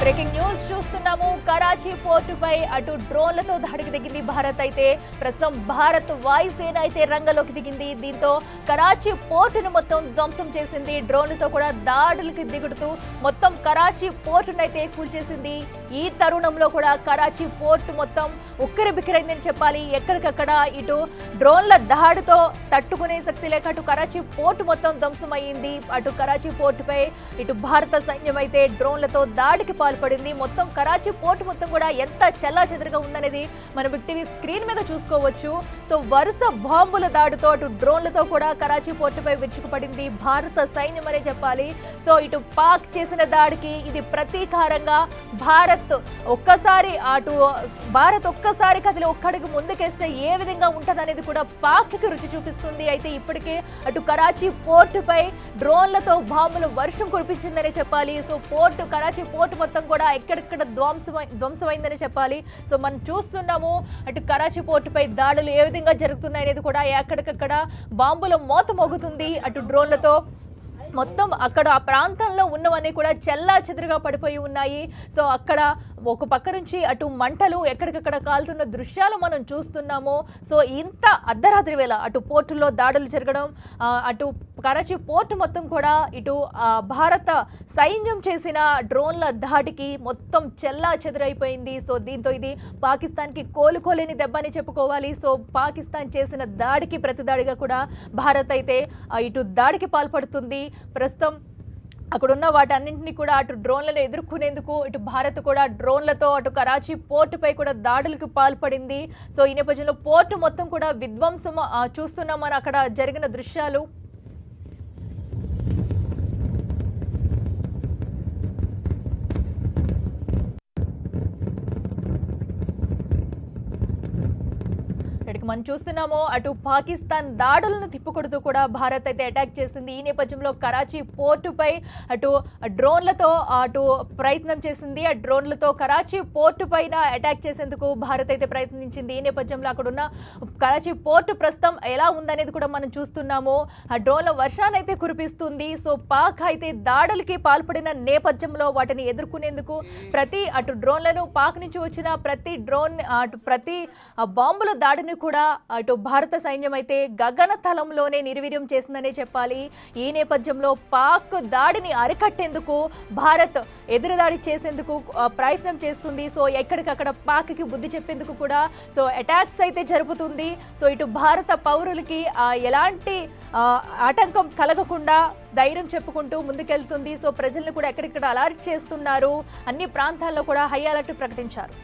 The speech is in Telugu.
బ్రేకింగ్ న్యూస్ చూస్తున్నాము. కరాచీ పోర్టుపై అటు డ్రోన్లతో దాడికి దిగింది భారత్. అయితే ప్రస్తుతం భారత్ వాయుసేన అయితే రంగంలోకి దిగింది. దీంతో కరాచీ పోర్టును మొత్తం ధ్వంసం చేసింది. డ్రోన్లతో కూడా దాడులకి దిగుడుతూ మొత్తం కరాచీ పోర్టును అయితే కూల్చేసింది. ఈ తరుణంలో కూడా కరాచీ పోర్టు మొత్తం ఉక్కిరి బిక్కిరైందని చెప్పాలి. ఎక్కడికక్కడ ఇటు డ్రోన్ల దాడితో తట్టుకునే శక్తి లేక అటు కరాచీ పోర్టు మొత్తం ధ్వంసమైంది. అటు కరాచీ పోర్టుపై ఇటు భారత సైన్యం అయితే డ్రోన్లతో దాడికి పాల్పడింది. మొత్తం కరాచీ పోర్టు మొత్తం కూడా ఎంత చెల్లాచెదరుగా ఉందనేది మనం బిగ్ టీవీ స్క్రీన్ మీద చూసుకోవచ్చు. సో వరుస బాంబుల దాడితో అటు డ్రోన్లతో కూడా కరాచీ పోర్టుపై విరుచుకుపడింది భారత సైన్యం అనే చెప్పాలి. సో ఇటు పాక్ చేసిన దాడికి ఇది ప్రతీకారంగా భారత్ ఒక్కసారి కదిలి ఒక్కడికి ముందుకేస్తే ఏ విధంగా ఉంటదనేది కూడా పాక్ కి రుచి చూపిస్తుంది. అయితే ఇప్పటికే అటు కరాచీ పోర్టుపై డ్రోన్లతో బాంబుల వర్షం కురిపించిందనే చెప్పాలి. సో కరాచీ పోర్టు మొత్తం కూడా ఎక్కడెక్కడ ధ్వంసమైందని చెప్పాలి. సో మనం చూస్తున్నాము అటు కరాచీ పోర్టుపై దాడులు ఏ విధంగా జరుగుతున్నాయనేది కూడా ఎక్కడికక్కడ బాంబుల మోత మోగుతుంది. అటు డ్రోన్లతో మొత్తం అక్కడ ఆ ప్రాంతంలో ఉన్నవన్నీ కూడా చెల్లా చెదురుగా పడిపోయి ఉన్నాయి. సో అక్కడ ఒక పక్క నుంచి అటు మంటలు ఎక్కడికక్కడ కాలుతున్న దృశ్యాలు మనం చూస్తున్నాము. సో ఇంత అర్ధరాత్రి వేళ అటు పోర్టులో దాడులు జరగడం, అటు కరాచీ పోర్టు మొత్తం కూడా ఇటు భారత సైన్యం చేసిన డ్రోన్ల దాడికి మొత్తం చెల్లా చెదురైపోయింది. సో దీంతో ఇది పాకిస్తాన్కి కోలుకోలేని దెబ్బ అని చెప్పుకోవాలి. సో పాకిస్తాన్ చేసిన దాడికి ప్రతిదాడిగా కూడా భారత్ అయితే ఇటు దాడికి పాల్పడుతుంది. ప్రస్తుతం అక్కడున్న వాటన్నింటినీ కూడా అటు డ్రోన్లను ఎదుర్కొనేందుకు ఇటు భారత్ కూడా డ్రోన్లతో అటు కరాచీ పోర్టుపై కూడా దాడులకు పాల్పడింది. సో ఈ నేపథ్యంలో పోర్టు మొత్తం కూడా విధ్వంసం చూస్తున్నాం మనం అక్కడ జరిగిన దృశ్యాలు. మనం చూస్తున్నాము అటు పాకిస్తాన్ దాడులను తిప్పుకొడుతూ కూడా భారత్ అయితే అటాక్ చేసింది. ఈ నేపథ్యంలో కరాచీ పోర్టుపై అటు డ్రోన్లతో అటు ప్రయత్నం చేసింది. ఆ డ్రోన్లతో కరాచీ పోర్టు పైన అటాక్ చేసేందుకు భారత్ అయితే ప్రయత్నించింది. ఈ నేపథ్యంలో అక్కడున్న కరాచీ పోర్టు ప్రస్తుతం ఎలా ఉందనేది కూడా మనం చూస్తున్నాము. ఆ డ్రోన్ల వర్షాన్ని అయితే కురిపిస్తుంది. సో పాక్ అయితే దాడులకి పాల్పడిన నేపథ్యంలో వాటిని ఎదుర్కొనేందుకు అటు డ్రోన్లను పాక్ నుంచి వచ్చిన ప్రతి బాంబుల దాడిని కూడా అటు భారత సైన్యం అయితే గగన తలంలోనే నిర్వీర్యం చేసిందనే చెప్పాలి. ఈ నేపథ్యంలో పాక్ దాడిని అరికట్టేందుకు భారత్ ఎదురుదాడి చేసేందుకు ప్రయత్నం చేస్తుంది. సో ఎక్కడికక్కడ పాక్కి బుద్ధి చెప్పేందుకు కూడా సో అటాక్స్ అయితే జరుపుతుంది. సో ఇటు భారత పౌరులకి ఎలాంటి ఆటంకం కలగకుండా ధైర్యం చెప్పుకుంటూ ముందుకెళ్తుంది. సో ప్రజలను కూడా ఎక్కడిక్కడ అలర్ట్ చేస్తున్నారు. అన్ని ప్రాంతాల్లో కూడా హై అలర్ట్ ప్రకటించారు.